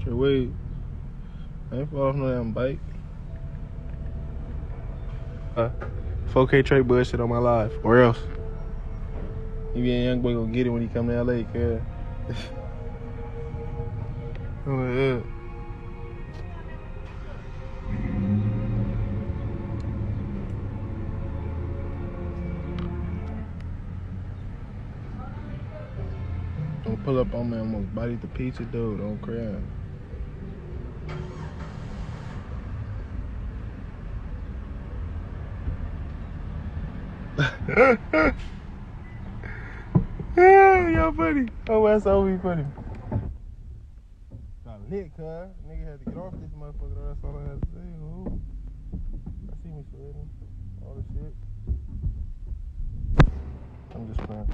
Wait, I ain't fall off no damn bike. 4K Trey bullshit on my life, or else. Maybe a young boy gonna get it when he come to LA, cuz. Oh, yeah. Don't pull up on me, I'm gonna bite the pizza, dude. Don't cry. Yeah, y'all funny. Oh, that's always funny. Got lit, cuz. Nigga had to get off this motherfucker. That's all I had to say. Ooh. I see me sweating. All the shit. I'm just playing.